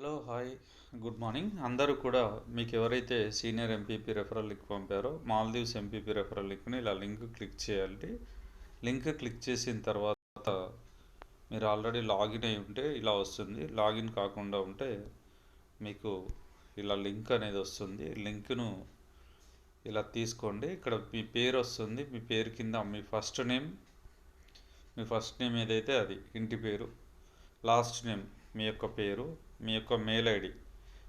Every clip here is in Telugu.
హలో హాయ్ గుడ్ మార్నింగ్ అందరూ కూడా మీకు ఎవరైతే సీనియర్ ఎంపీపీ రెఫరల్ లింక్ పంపారో మాల్దీవ్స్ ఎంపీపీ రెఫరల్ లింక్ని ఇలా లింక్ క్లిక్ చేయాలి. లింక్ క్లిక్ చేసిన తర్వాత మీరు ఆల్రెడీ లాగిన్ అయి ఉంటే ఇలా వస్తుంది. లాగిన్ కాకుండా ఉంటే మీకు ఇలా లింక్ అనేది వస్తుంది. లింక్ను ఇలా తీసుకోండి. ఇక్కడ మీ పేరు వస్తుంది. మీ పేరు కింద మీ ఫస్ట్ నేమ్ ఏదైతే అది ఇంటి పేరు, లాస్ట్ నేమ్ మీ యొక్క పేరు, మీ యొక్క మెయిల్ ఐడి,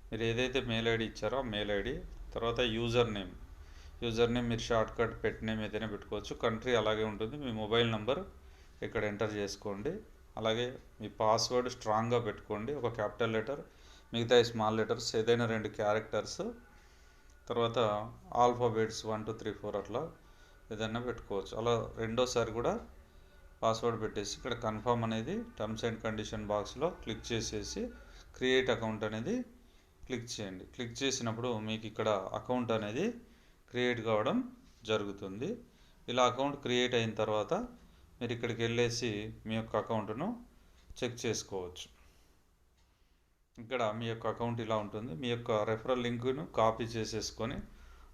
మీరు ఏదైతే మెయిల్ ఐడి ఇచ్చారో ఆ మెయిల్ ఐడి, తర్వాత యూజర్ నేమ్ మీరు షార్ట్ కట్ పెట్ నేమ్ ఏదైనా పెట్టుకోవచ్చు. కంట్రీ అలాగే ఉంటుంది. మీ మొబైల్ నెంబర్ ఇక్కడ ఎంటర్ చేసుకోండి. అలాగే మీ పాస్వర్డ్ స్ట్రాంగ్గా పెట్టుకోండి. ఒక క్యాపిటల్ లెటర్, మిగతా స్మాల్ లెటర్స్ ఏదైనా 2 క్యారెక్టర్స్, తర్వాత ఆల్ఫాబెట్స్ 1 2 3 4 అట్లా ఏదైనా పెట్టుకోవచ్చు. అలా రెండోసారి కూడా పాస్వర్డ్ పెట్టేసి ఇక్కడ కన్ఫర్మ్ అనేది టర్మ్స్ అండ్ కండిషన్ బాక్స్లో క్లిక్ చేసేసి క్రియేట్ అకౌంట్ అనేది క్లిక్ చేయండి. క్లిక్ చేసినప్పుడు మీకు ఇక్కడ అకౌంట్ అనేది క్రియేట్ కావడం జరుగుతుంది. ఇలా అకౌంట్ క్రియేట్ అయిన తర్వాత మీరు ఇక్కడికి వెళ్ళేసి మీ యొక్క అకౌంట్ను చెక్ చేసుకోవచ్చు. ఇక్కడ మీ యొక్క అకౌంట్ ఇలా ఉంటుంది. మీ యొక్క రెఫరల్ లింక్ను కాపీ చేసేసుకొని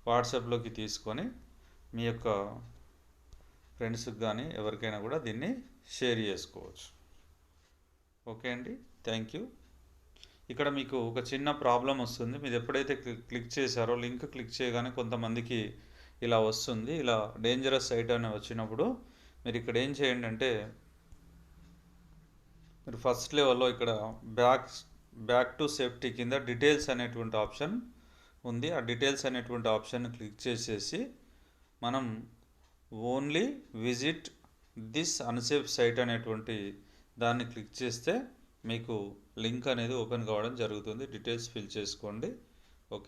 వాట్సాప్లోకి తీసుకొని మీ యొక్క ఫ్రెండ్స్కి కానీ ఎవరికైనా కూడా దీన్ని షేర్ చేసుకోవచ్చు. ఓకే అండి, థ్యాంక్ యూ. ఇక్కడ మీకు ఒక చిన్న ప్రాబ్లం వస్తుంది. మీరు ఎప్పుడైతే క్లిక్ చేశారో లింక్ క్లిక్ చేయగానే కొంతమందికి ఇలా వస్తుంది. ఇలా డేంజరస్ సైట్ అని వచ్చినప్పుడు మీరు ఇక్కడ ఏం చేయండి అంటే, మీరు ఫస్ట్ లెవెల్లో ఇక్కడ బ్యాక్ టు సేఫ్టీ కింద డీటెయిల్స్ అనేటువంటి ఆప్షన్ ఉంది. ఆ డీటెయిల్స్ అనేటువంటి ఆప్షన్ క్లిక్ చేసేసి మనం only visit this unsafe site అనేటువంటి దాన్ని క్లిక్ చేస్తే మీకు లింక్ అనేది ఓపెన్ కావడం జరుగుతుంది. డీటెయిల్స్ ఫిల్ చేసుకోండి. ఓకే.